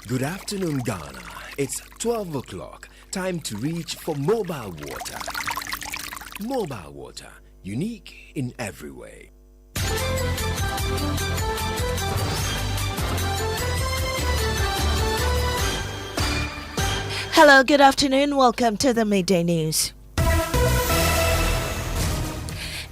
Good afternoon, Ghana. It's 12 o'clock. Time to reach for mobile water. Mobile water, unique in every way. Hello, good afternoon. Welcome to the Midday News.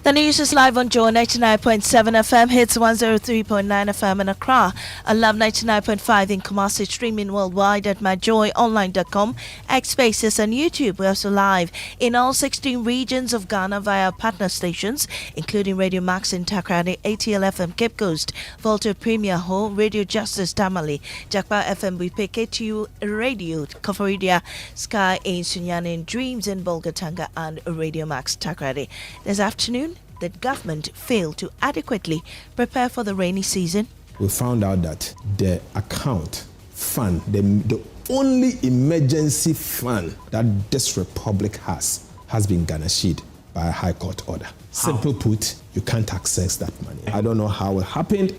The news is live on Joy 99.7 FM, hits 103.9 FM in Accra, and Love 99.5 in Kumasi, streaming worldwide at myjoyonline.com, X Spaces and YouTube. We're also live in all 16 regions of Ghana via partner stations, including Radio Max in Takrady, ATL FM Cape Coast, Volta Premier Ho, Radio Justice Tamale, Jakpa FM Wipe, KTU Radio, Koforidia, Sky in Sunyani, Dreams in Bolgatanga, and Radio Max Takrady. This afternoon, the government failed to adequately prepare for the rainy season. We found out that the account fund, the only emergency fund that this republic has been garnished by a high court order. How? Simple put, you can't access that money. I don't know how it happened.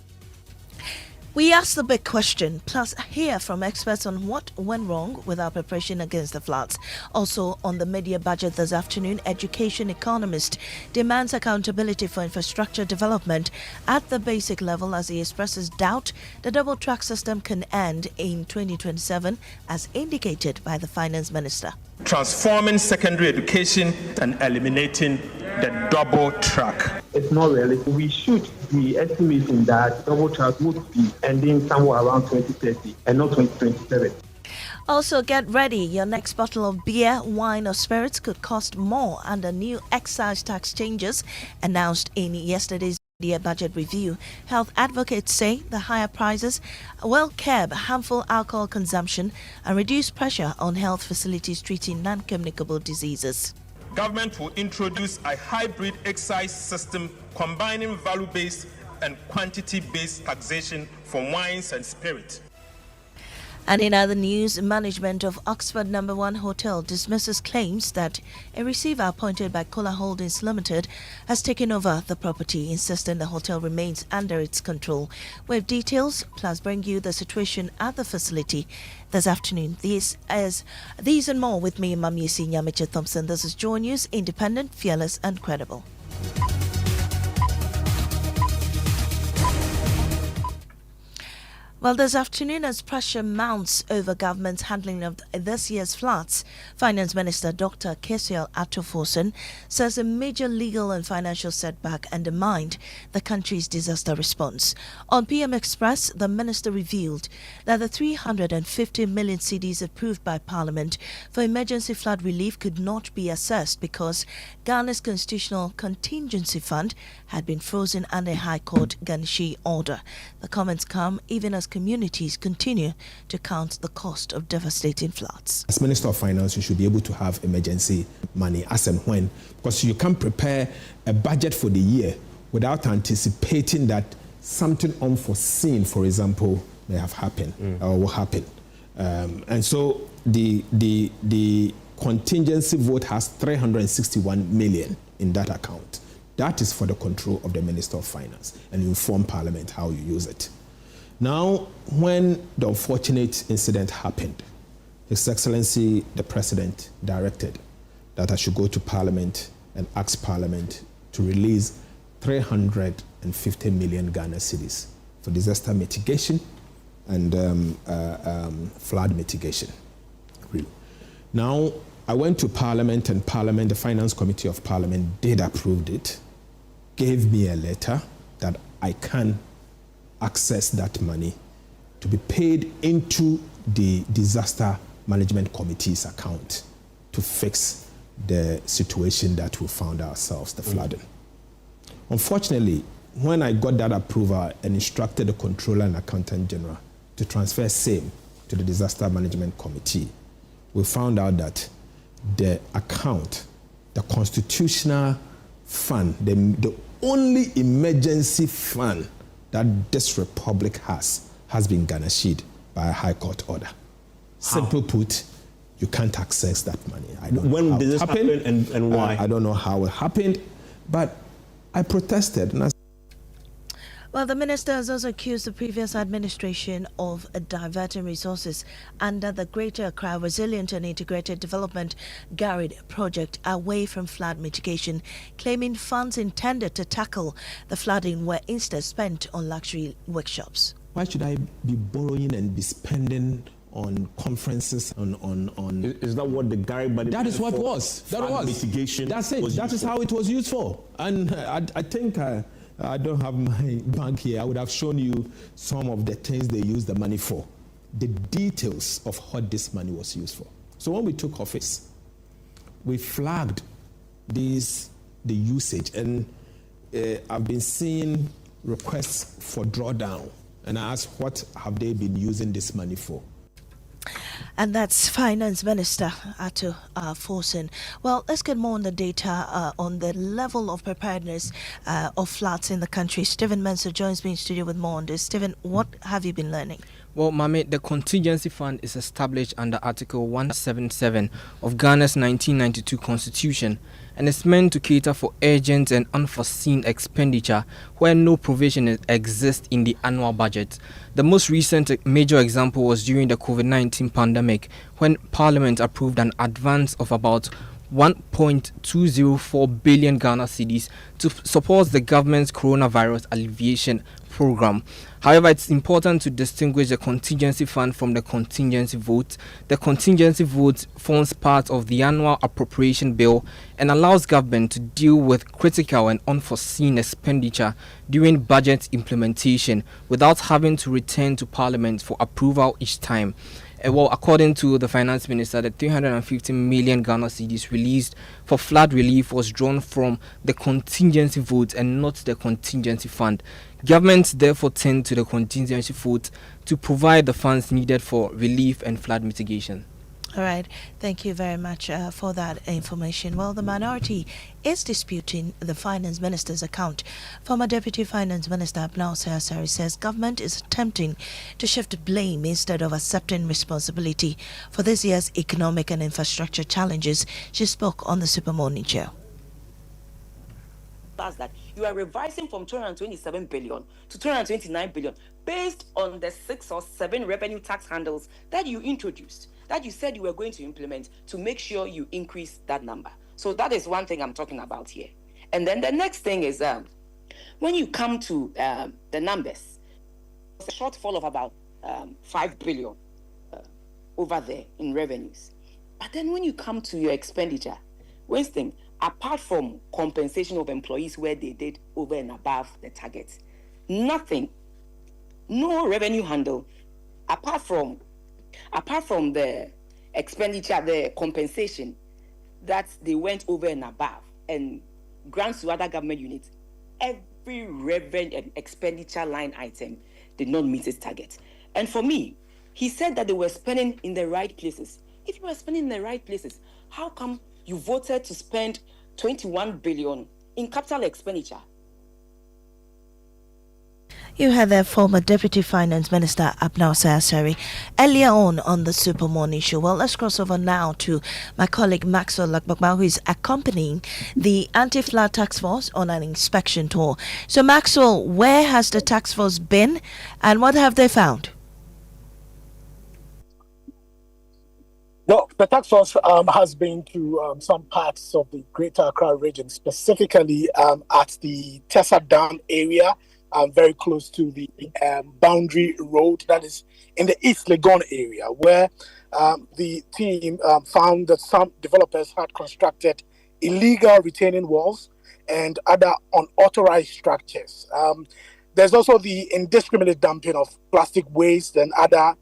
We asked the big question, plus hear from experts on what went wrong with our preparation against the floods. Also on the media budget this afternoon, education economist demands accountability for infrastructure development at the basic level as he expresses doubt the double track system can end in 2027 as indicated by the finance minister. Transforming secondary education and eliminating the double track. It's not realistic. We should be estimating that double track would be ending somewhere around 2030 and not 2027. Also, get ready. Your next bottle of beer, wine, or spirits could cost more under new excise tax changes announced in yesterday's budget review. Health advocates say the higher prices will curb harmful alcohol consumption and reduce pressure on health facilities treating non-communicable diseases. Government will introduce a hybrid excise system combining value-based and quantity-based taxation for wines and spirits. And in other news, management of Oxford No. 1 Hotel dismisses claims that a receiver appointed by Kola Holdings Limited has taken over the property, insisting the hotel remains under its control. With details, plus bring you the situation at the facility this afternoon. These and more with me, Maame, Nyamekye, Thompson. This is Joy News, independent, fearless, and credible. Well, this afternoon, as pressure mounts over government's handling of this year's floods, Finance Minister Dr. Cassiel Ato Forson says a major legal and financial setback undermined the country's disaster response. On PM Express, the minister revealed that the 350 million cedis approved by Parliament for emergency flood relief could not be assessed because Ghana's constitutional contingency fund had been frozen under a High Court garnishee order. The comments come even as communities continue to count the cost of devastating floods. As Minister of Finance, you should be able to have emergency money as and when, because you can't prepare a budget for the year without anticipating that something unforeseen, for example, may have happened or will happen. And so the contingency vote has 361 million in that account. That is for the control of the Minister of Finance, and you inform Parliament how you use it. Now, when the unfortunate incident happened, His Excellency the President directed that I should go to Parliament and ask Parliament to release 350 million Ghana cedis for disaster mitigation and flood mitigation. Really. Now, I went to Parliament, and Parliament, the Finance Committee of Parliament did approve it, gave me a letter that I can access that money to be paid into the Disaster Management Committee's account to fix the situation that we found ourselves, the flooding. Unfortunately, when I got that approval and instructed the Controller and Accountant General to transfer same to the Disaster Management Committee, we found out that the account, the constitutional fund, the only emergency fund that this republic has been garnished by a High Court order. How? Simple put, you can't access that money. I don't know how did this happen and why? I don't know how it happened, but I protested. And Well, the minister has also accused the previous administration of diverting resources under the Greater Accra Resilient and Integrated Development GARID project away from flood mitigation, claiming funds intended to tackle the flooding were instead spent on luxury workshops. Why should I be borrowing and be spending on conferences on Is that what the GARID money? That is what was. That was mitigation. That's it. That is how it was used for. And I think I don't have my bank here. I would have shown you some of the things they used the money for. The details of what this money was used for. So when we took office, we flagged the usage, and I've been seeing requests for drawdown, and I asked what have they been using this money for. And that's Finance Minister Ato Forson. Well, let's get more on the data on the level of preparedness of floods in the country. Stephen Mensah joins me in studio with more on this. Stephen, what have you been learning? Well, Maame, the Contingency Fund is established under Article 177 of Ghana's 1992 Constitution and is meant to cater for urgent and unforeseen expenditure where no provision exists in the annual budget. The most recent major example was during the COVID-19 pandemic, when Parliament approved an advance of about 1.204 billion Ghana cedis to support the government's coronavirus alleviation program. However, it's important to distinguish the contingency fund from the contingency vote. The contingency vote forms part of the annual appropriation bill and allows government to deal with critical and unforeseen expenditure during budget implementation without having to return to Parliament for approval each time. Well, according to the Finance Minister, the 350 million Ghana cedis released for flood relief was drawn from the contingency vote and not the contingency fund. Governments therefore tend to the contingency vote to provide the funds needed for relief and flood mitigation. All right. Thank you very much for that information. Well, the minority is disputing the Finance Minister's account. Former Deputy Finance Minister Abnao Sayasari says government is attempting to shift blame instead of accepting responsibility for this year's economic and infrastructure challenges. She spoke on the Super Morning Show. That you are revising from 227 billion to 229 billion based on the 6 or 7 revenue tax handles that you introduced, that you said you were going to implement to make sure you increase that number. So that is one thing I'm talking about here. And then the next thing is when you come to the numbers, it's a shortfall of about 5 billion over there in revenues. But then when you come to your expenditure, Winston, apart from compensation of employees where they did over and above the target, nothing, no revenue handle, apart from the expenditure, the compensation that they went over and above, and grants to other government units, every revenue and expenditure line item did not meet its target. And for me, he said that they were spending in the right places. If you were spending in the right places, how come you voted to spend 21 billion in capital expenditure? You had the former Deputy Finance Minister Abnao Sayasari earlier on the Super Morning Show. Well, let's cross over now to my colleague Maxwell Lakbakma, who is accompanying the Anti-Flood Task Force on an inspection tour. So, Maxwell, where has the task force been and what have they found? Well, the task force has been to some parts of the Greater Accra region, specifically at the Tessa Dam area, very close to the boundary road that is in the East Legon area, where the team found that some developers had constructed illegal retaining walls and other unauthorized structures. There's also the indiscriminate dumping of plastic waste and other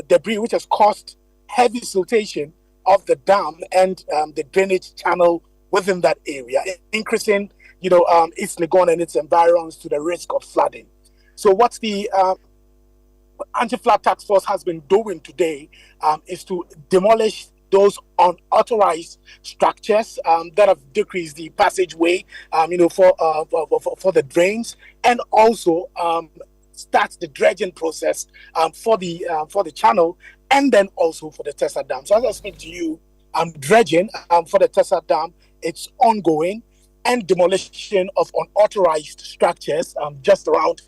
debris, which has caused heavy siltation of the dam and the drainage channel within that area, increasing, East Legon and its environs to the risk of flooding. So what the Anti-Flood Task Force has been doing today is to demolish those unauthorized structures that have decreased the passageway, for the drains, and also start the dredging process for the channel, and then also for the Tessa Dam. So as I speak to you, dredging for the Tessa Dam, it's ongoing, and demolition of unauthorized structures just around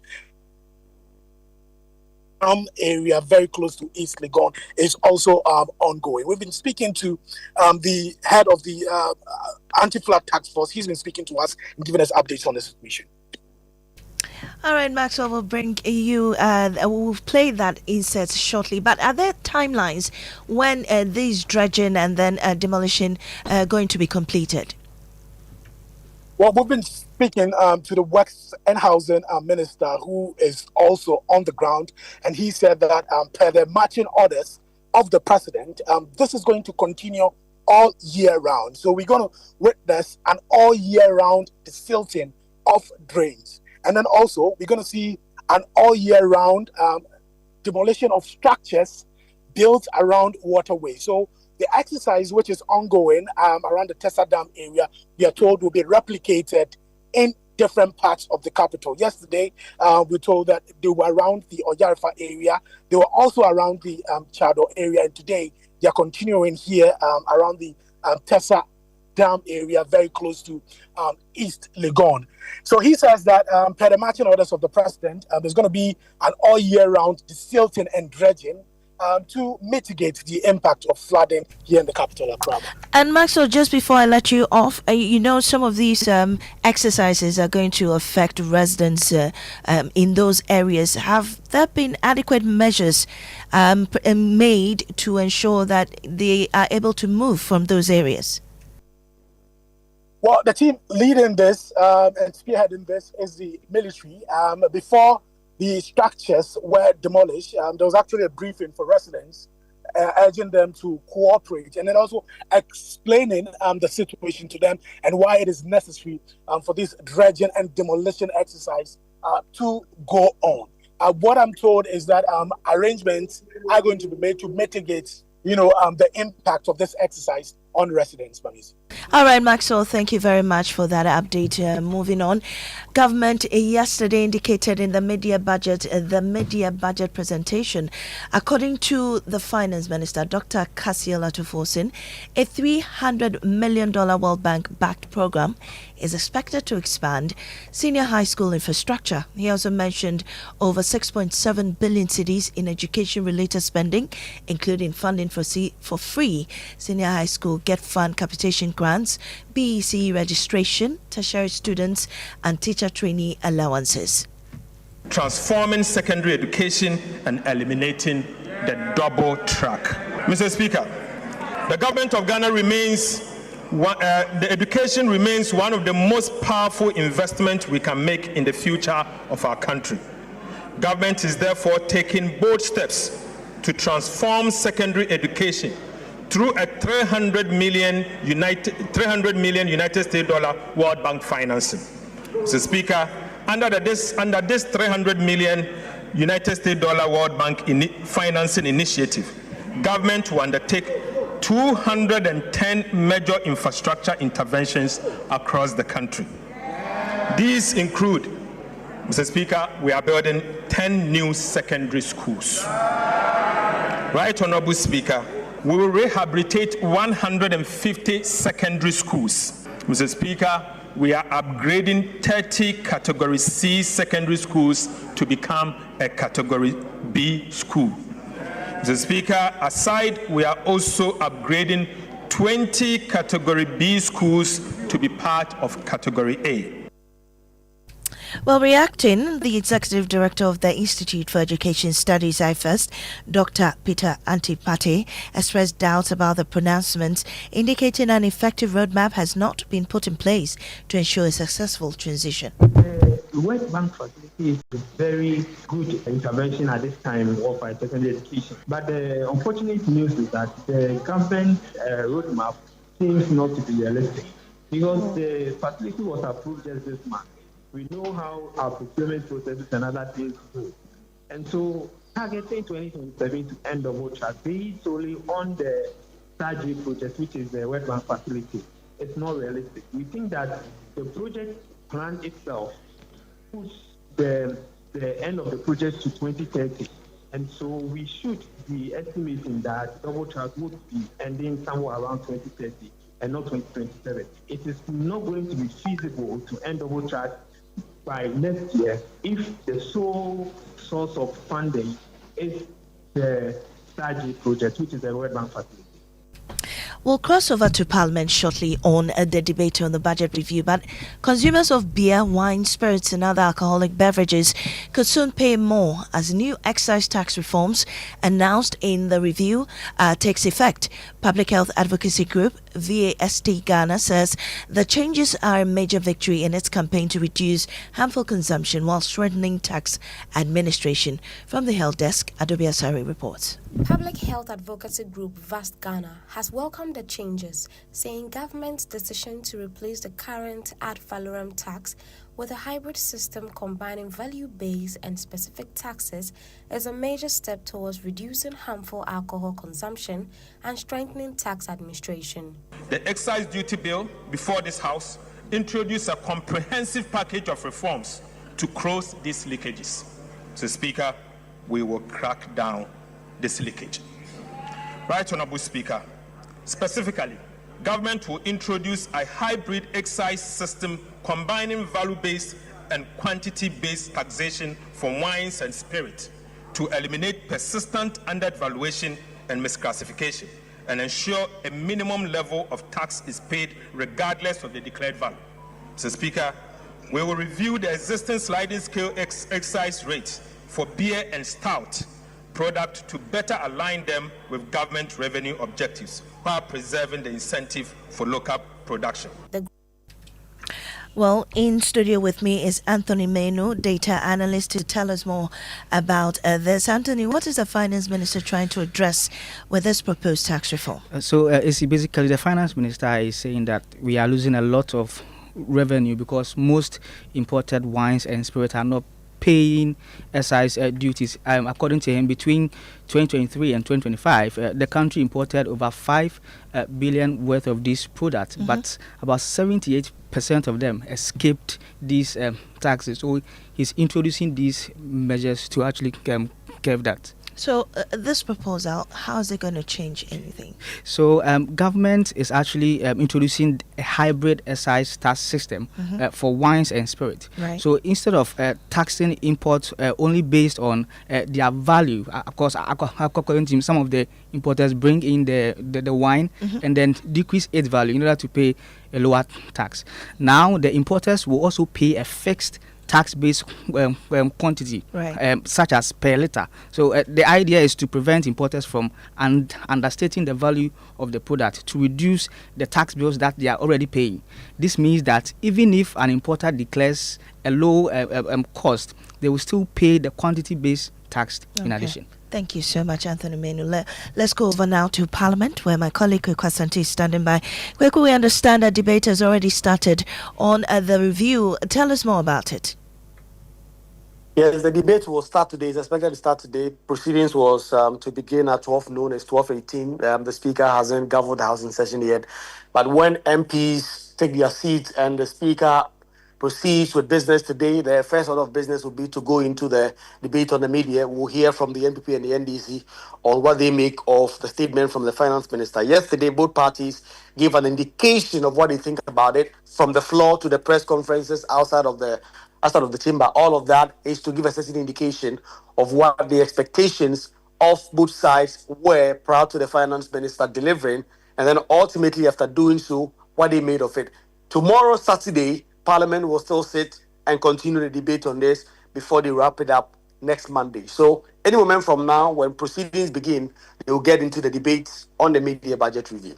area very close to East Legon is also ongoing. We've been speaking to the head of the anti-flood task force. He's been speaking to us and giving us updates on the situation. All right, Maxwell, we'll bring you, we'll play that insert shortly. But are there timelines when these dredging and then demolition are going to be completed? Well, we've been speaking to the Works and Housing Minister, who is also on the ground, and he said that per the marching orders of the president, this is going to continue all year round. So we're going to witness an all year round desilting of drains. And then also, we're going to see an all year round demolition of structures built around waterways. So the exercise, which is ongoing around the Tessa Dam area, we are told will be replicated in different parts of the capital. Yesterday, we told that they were around the Oyarifa area. They were also around the Chado area. And today, they are continuing here around the Tessa Dam area, very close to East Legon. So he says that per the marching orders of the president, there's going to be an all year round desilting and dredging to mitigate the impact of flooding here in the capital, Accra. And Maxwell, just before I let you off, you know some of these exercises are going to affect residents in those areas. Have there been adequate measures made to ensure that they are able to move from those areas? Well, the team leading this and spearheading this is the military. Before the structures were demolished, there was actually a briefing for residents urging them to cooperate and then also explaining the situation to them and why it is necessary for this dredging and demolition exercise to go on. What I'm told is that arrangements are going to be made to mitigate, the impact of this exercise on residents. All right, Maxwell, thank you very much for that update. Moving on, government yesterday indicated in the mid-year budget presentation, according to the finance minister, Dr. Cassiel Ato Forson, a $300 million World Bank-backed program is expected to expand senior high school infrastructure. He also mentioned over 6.7 billion cedis in education-related spending, including funding for free senior high school Get Fund capitation grants, BEC registration, tertiary students, and teacher trainee allowances. Transforming secondary education and eliminating the double track. Mr. Speaker, the government of Ghana the education remains one of the most powerful investments we can make in the future of our country. Government is therefore taking bold steps to transform secondary education through a $300 million United States World Bank financing. Mr. Speaker, under this $300 million United States World Bank financing initiative, government will undertake 210 major infrastructure interventions across the country. These include, Mr. Speaker, we are building 10 new secondary schools. Right, Honorable Speaker, we will rehabilitate 150 secondary schools. Mr. Speaker, we are upgrading 30 Category C secondary schools to become a Category B school. Mr. Speaker, aside, we are also upgrading 20 Category B schools to be part of Category A. Well, reacting, the Executive Director of the Institute for Education Studies, IFEST, Dr. Peter Antipati, expressed doubts about the pronouncements, indicating an effective roadmap has not been put in place to ensure a successful transition. The World Bank facility is a very good intervention at this time of our secondary education. But the unfortunate news is that the government roadmap seems not to be realistic because the facility was approved just this month. We know how our procurement processes and other things go. And so targeting 2027 to end double track based solely on the surgery project, which is the World Bank facility, it's not realistic. We think that the project plan itself puts the end of the project to 2030. And so we should be estimating that double track would be ending somewhere around 2030. and not 2027. It is not going to be feasible to end double track by next year if the sole source of funding is the SAGI project, which is the World Bank facility. We'll cross over to Parliament shortly on the debate on the budget review, but consumers of beer, wine, spirits and other alcoholic beverages could soon pay more as new excise tax reforms announced in the review takes effect. Public Health Advocacy Group VAST Ghana says the changes are a major victory in its campaign to reduce harmful consumption while strengthening tax administration. From the Health Desk, Adobe Asari reports. Public Health Advocacy Group VAST Ghana has welcomed the changes, saying government's decision to replace the current ad valorem tax with a hybrid system combining value-based and specific taxes is a major step towards reducing harmful alcohol consumption and strengthening tax administration. The excise duty bill before this House introduced a comprehensive package of reforms to close these leakages. So, Speaker, we will crack down this leakage. Right, Honorable Speaker, specifically, government will introduce a hybrid excise system combining value-based and quantity-based taxation for wines and spirits to eliminate persistent undervaluation and misclassification and ensure a minimum level of tax is paid regardless of the declared value. Mr. Speaker, we will review the existing sliding scale excise rates for beer and stout product to better align them with government revenue objectives while preserving the incentive for local production. Well, in studio with me is Anthony Menu, data analyst, to tell us more about this. Anthony, what is the finance minister trying to address with this proposed tax reform? Basically, the finance minister is saying that we are losing a lot of revenue because most imported wines and spirits are not paying excise duties. According to him, between 2023 and 2025, the country imported over 5 billion worth of these products, but about 78% of them escaped these taxes. So he's introducing these measures to actually curb that. So this proposal, how is it going to change anything? So government is actually introducing a hybrid excise tax system for wines and spirits. Right. So instead of taxing imports only based on their value, of course, according to some of the importers bring in the wine and then decrease its value in order to pay a lower tax. Now the importers will also pay a fixed tax-based quantity, right, such as per liter. So the idea is to prevent importers from understating the value of the product to reduce the tax bills that they are already paying. This means that even if an importer declares a low cost, they will still pay the quantity-based tax in addition. Thank you so much, Anthony Menu. Let's go over now to Parliament, where my colleague Kweku Asante is standing by. Kweku, we understand that debate has already started on the review. Tell us more about it. Yes, the debate will start today. It's expected to start today. Proceedings was to begin at 12 noon. It's 12:18. The Speaker hasn't gaveled the House in session yet. But when MPs take their seats and the Speaker proceeds with business today, the first order of business will be to go into the debate on the media. We'll hear from the NPP and the NDC on what they make of the statement from the Finance Minister. Yesterday, both parties gave an indication of what they think about it, from the floor to the press conferences outside of the chamber. All of that is to give a certain indication of what the expectations of both sides were prior to the Finance Minister delivering, and then ultimately, after doing so, what they made of it. Tomorrow, Saturday, Parliament will still sit and continue the debate on this before they wrap it up next Monday. So any moment from now, when proceedings begin, they will get into the debates on the mid-year budget review.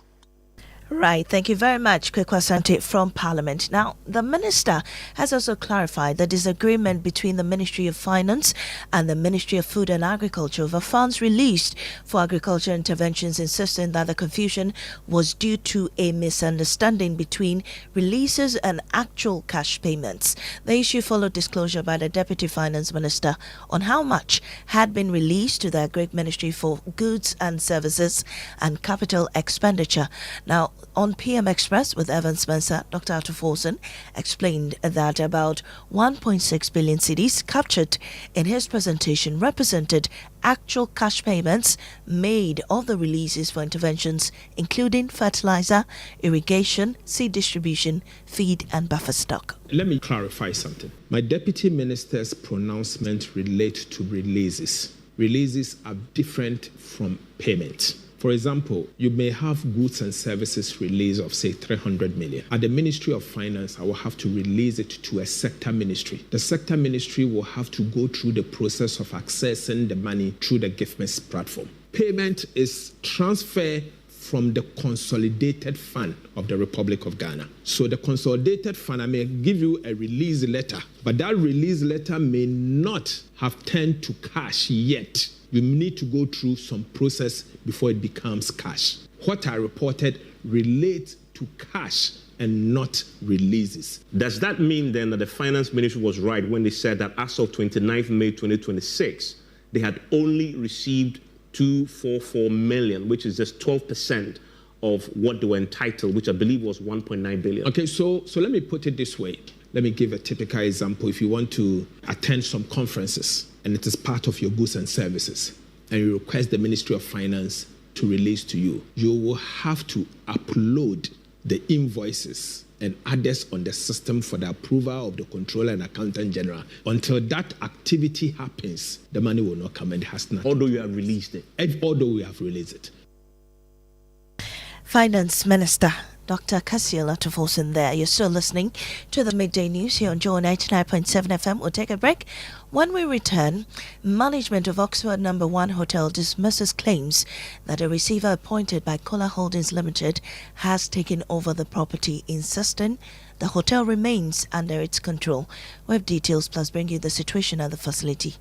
Right, thank you very much, Kweku Asante from Parliament. Now, the Minister has also clarified the disagreement between the Ministry of Finance and the Ministry of Food and Agriculture over funds released for agriculture interventions, insisting that the confusion was due to a misunderstanding between releases and actual cash payments. The issue followed disclosure by the Deputy Finance Minister on how much had been released to the Agri Ministry for goods and services and capital expenditure. Now, On PM Express with Evan Spencer, Dr. Ato Forson explained that about 1.6 billion cedis captured in his presentation represented actual cash payments made of the releases for interventions including fertilizer, irrigation, seed distribution, feed and buffer stock. Let me clarify something. My deputy minister's pronouncement relates to releases. Releases are different from payment. For example, you may have goods and services release of, say, 300 million. At the Ministry of Finance, I will have to release it to a sector ministry. The sector ministry will have to go through the process of accessing the money through the GIFMIS platform. Payment is transfer from the consolidated fund of the Republic of Ghana. So the consolidated fund, I may give you a release letter, but that release letter may not have turned to cash yet. You need to go through some process before it becomes cash. What I reported relates to cash and not releases. Does that mean then that the finance ministry was right when they said that as of 29th May 2026, they had only received 244 million, which is just 12% of what they were entitled, which I believe was 1.9 billion? Okay, so let me put it this way. Let me give a typical example. If you want to attend some conferences and it is part of your goods and services, and you request the Ministry of Finance to release to you, you will have to upload the invoices and others on the system for the approval of the Controller and Accountant General. Until that activity happens, the money will not come and it has nothing. Although you have released it. Although we have released it. Finance Minister Dr. Cassiel Ato Forson there. You're still listening to the Midday News here on Joy 99.7 FM. We'll take a break. When we return, management of Oxford No. 1 Hotel dismisses claims that a receiver appointed by Kola Holdings Limited has taken over the property, insisting the hotel remains under its control. We have details plus bring you the situation at the facility.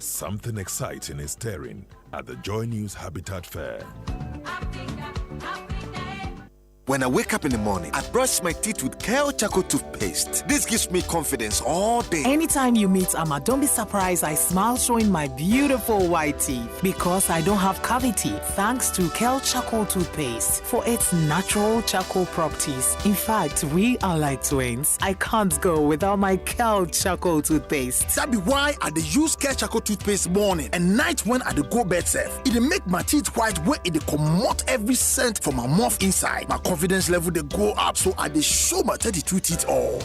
Something exciting is stirring at the Joy News Habitat Fair. When I wake up in the morning, I brush my teeth with Cassiel Charcoal toothpaste. This gives me confidence all day. Anytime you meet Amma, don't be surprised I smile showing my beautiful white teeth because I don't have cavity thanks to Cassiel Charcoal toothpaste for its natural charcoal properties. In fact, we are like twins. I can't go without my Cassiel Charcoal toothpaste. That be why I dey use Cassiel Charcoal toothpaste morning and night when I dey go bed safe. It dey make my teeth white where it dey comot every scent from my mouth inside. My confidence level they go up, so I dey show my 32 teeth all.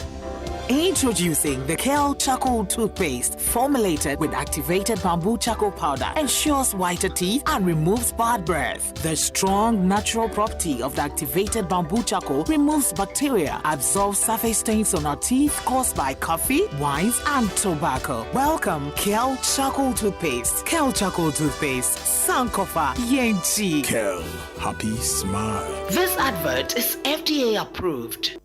Introducing the Cassiel Charcoal toothpaste, formulated with activated bamboo charcoal powder, ensures whiter teeth and removes bad breath. The strong natural property of the activated bamboo charcoal removes bacteria, absorbs surface stains on our teeth caused by coffee, wines, and tobacco. Welcome, Cassiel Charcoal toothpaste. Cassiel Charcoal toothpaste, Sankofa Yenchi. Cassiel, happy smile. This advert is FDA approved.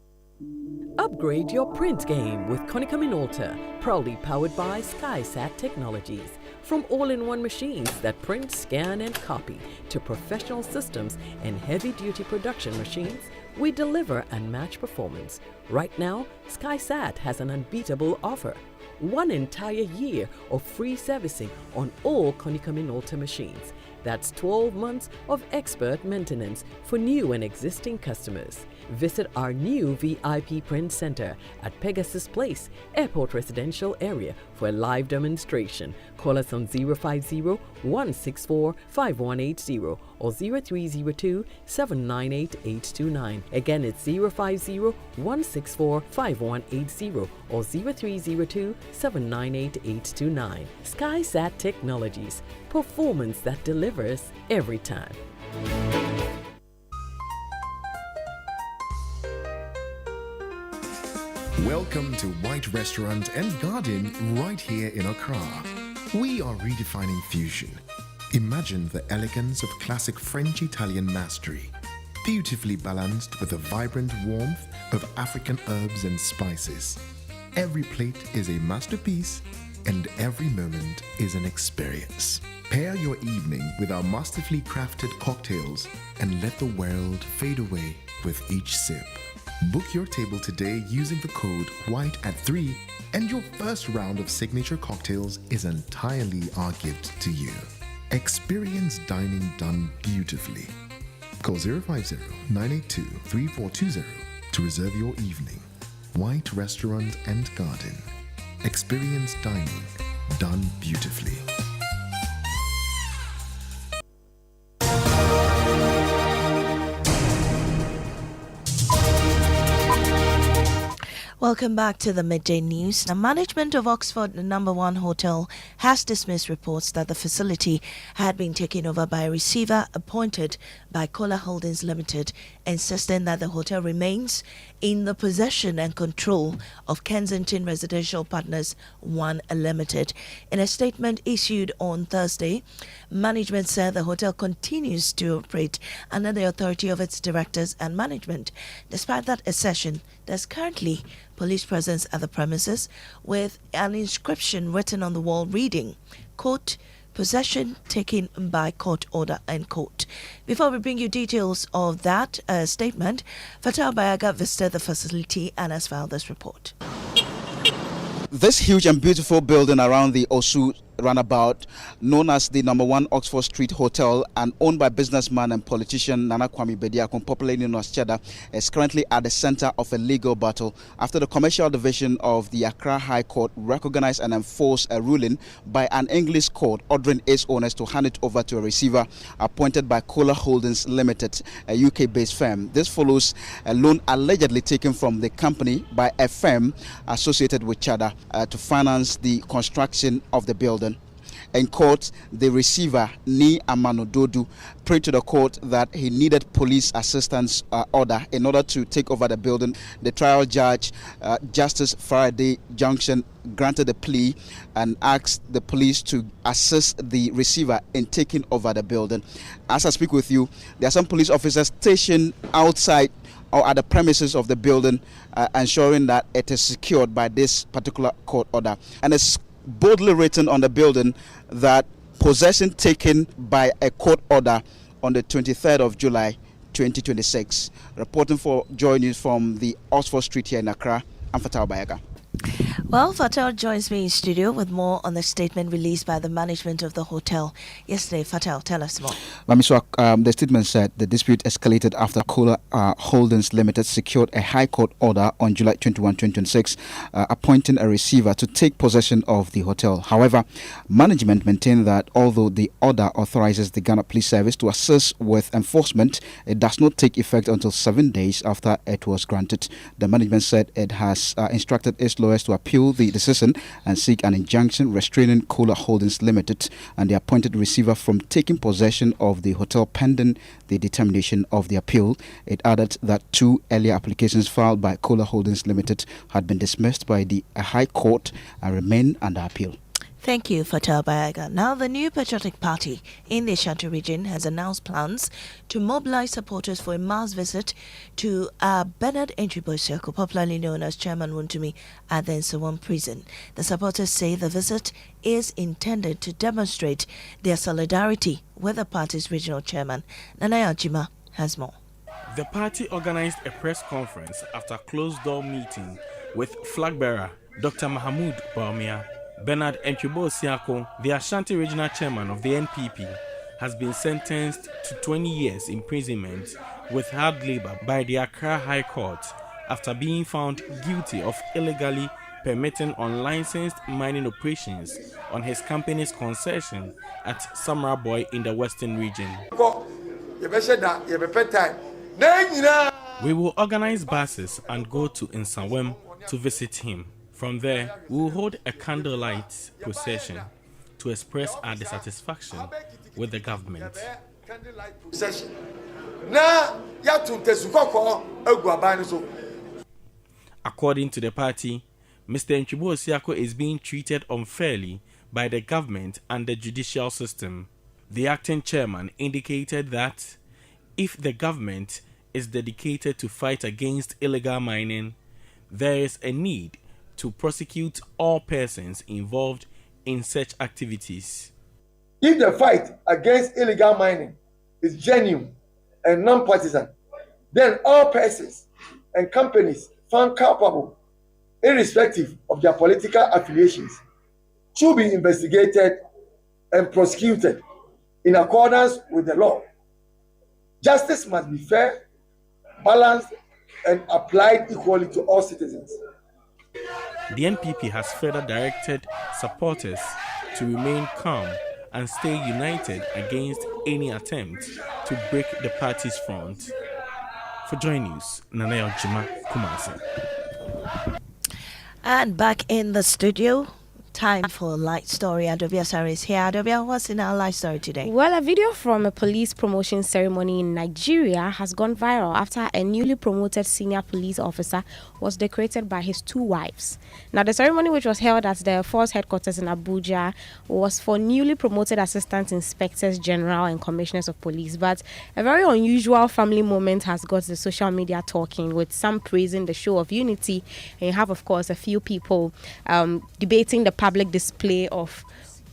Upgrade your print game with Konica Minolta, proudly powered by SkySat Technologies. From all-in-one machines that print, scan, and copy to professional systems and heavy-duty production machines, we deliver unmatched performance. Right now, SkySat has an unbeatable offer. 1 entire year of free servicing on all Konica Minolta machines. That's 12 months of expert maintenance for new and existing customers. Visit our new VIP print center at Pegasus Place, Airport Residential Area for a live demonstration. Call us on 050-164-5180 or 0302-798-829. Again, it's 050-164-5180 or 0302-798-829. SkySat Technologies, performance that delivers every time. Welcome to White Restaurant and Garden right here in Accra. We are redefining fusion. Imagine the elegance of classic French-Italian mastery, beautifully balanced with the vibrant warmth of African herbs and spices. Every plate is a masterpiece and every moment is an experience. Pair your evening with our masterfully crafted cocktails and let the world fade away with each sip. Book your table today using the code WHITE@3, and your first round of signature cocktails is entirely our gift to you. Experience dining done beautifully. Call 050-982-3420 to reserve your evening. White Restaurant and Garden. Experience dining done beautifully. Welcome back to the Midday News. The management of Oxford No.1 Hotel has dismissed reports that the facility had been taken over by a receiver appointed by Kohler Holdings Limited, insisting that the hotel remains in the possession and control of Kensington Residential Partners 1 Limited. In a statement issued on Thursday, management said the hotel continues to operate under the authority of its directors and management. Despite that assertion, there's currently police presence at the premises with an inscription written on the wall reading, quote, "Possession taken by court order," end quote. Before we bring you details of that statement, Fatal Bayaga visited the facility and has filed this report. This huge and beautiful building around the Osu runabout, known as the No.1 Oxford Street Hotel and owned by businessman and politician Nana Kwame Bediakon, popularly known as Cheddar, is currently at the center of a legal battle after the Commercial Division of the Accra High Court recognized and enforced a ruling by an English court ordering its owners to hand it over to a receiver appointed by Kohler Holdings Limited, a UK-based firm. This follows a loan allegedly taken from the company by a firm associated with Cheddar to finance the construction of the building. In court, the receiver, Ni Amano Dodu, prayed to the court that he needed police assistance order in order to take over the building. The trial judge, Justice Faraday Junction, granted the plea and asked the police to assist the receiver in taking over the building. As I speak with you, there are some police officers stationed outside or at the premises of the building, ensuring that it is secured by this particular court order. And it's boldly written on the building that possession taken by a court order on the 23rd of July 2026. Reporting for Joy News from the Oxford Street here in Accra, I'm Fatal Bayaga. Well, Fatal joins me in studio with more on the statement released by the management of the hotel yesterday. Fatal, tell us more. The statement said the dispute escalated after Kohler Holdings Limited secured a High Court order on July 21, 2026, appointing a receiver to take possession of the hotel. However, management maintained that although the order authorizes the Ghana Police Service to assist with enforcement, it does not take effect until 7 days after it was granted. The management said it has instructed its lawyers to appeal the decision and seek an injunction restraining Kohler Holdings Limited and the appointed receiver from taking possession of the hotel pending the determination of the appeal. It added that 2 earlier applications filed by Kohler Holdings Limited had been dismissed by the High Court and remain under appeal. Thank you, Fatal Bayaga. Now, the new Patriotic Party in the Ashanti region has announced plans to mobilize supporters for a mass visit to Bernard Enchiboisiako, popularly known as Chairman Wuntumi, at the Nsawam prison. The supporters say the visit is intended to demonstrate their solidarity with the party's regional chairman. Nanaya Jima has more. The party organized a press conference after closed-door meeting with flag bearer Dr. Mahamoud Baumia. Bernard Enchiboisiako, the Ashanti Regional Chairman of the NPP, has been sentenced to 20 years imprisonment with hard labor by the Accra High Court after being found guilty of illegally permitting unlicensed mining operations on his company's concession at Samra Boy in the Western region. We will organize buses and go to Nsawam to visit him. From there, we will hold a candlelight procession to express our dissatisfaction with the government. According to the party, Mr. Enchiboisiako is being treated unfairly by the government and the judicial system. The acting chairman indicated that if the government is dedicated to fight against illegal mining, there is a need to prosecute all persons involved in such activities. If the fight against illegal mining is genuine and non-partisan, then all persons and companies found culpable, irrespective of their political affiliations, should be investigated and prosecuted in accordance with the law. Justice must be fair, balanced, and applied equally to all citizens. The NPP has further directed supporters to remain calm and stay united against any attempt to break the party's front. For Joy News, Nana Jima Kumasi. And back in the studio, time for Light Story. Adobia Sarah is here. Adobia, what's in our Light Story today? Well, a video from a police promotion ceremony in Nigeria has gone viral after a newly promoted senior police officer was decorated by his 2 wives. Now, the ceremony, which was held at the force headquarters in Abuja, was for newly promoted assistant inspectors general and commissioners of police. But a very unusual family moment has got the social media talking, with some praising the show of unity, and you have, of course, a few people debating the public display of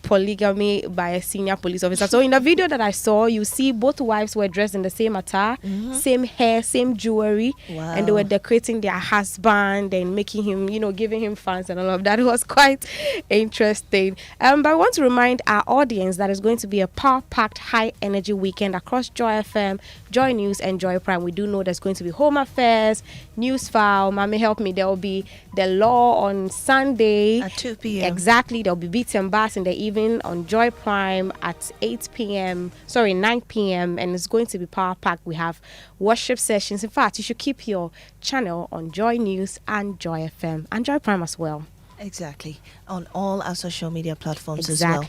polygamy by a senior police officer. So in the video that I saw, you see both wives were dressed in the same attire, same hair, same jewelry, and they were decorating their husband and making him, giving him fans and all of that. It was quite interesting. But I want to remind our audience that it's going to be a power-packed, high-energy weekend across Joy FM, Joy News, and Joy Prime. We do know there's going to be Home Affairs, News File, Maame Help Me. There will be the law on Sunday at 2 p.m. Exactly. There will be Beats and Bass in the evening on Joy Prime at 9 p.m. and it's going to be power packed. We have worship sessions. In fact, you should keep your channel on Joy News and Joy FM and Joy Prime as well. Exactly. On all our social media platforms as well.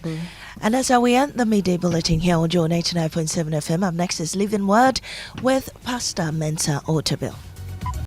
And that's how we end the Midday Bulletin here on Joy 99.7 FM. Up next is Living Word with Pastor Mensa Otabil.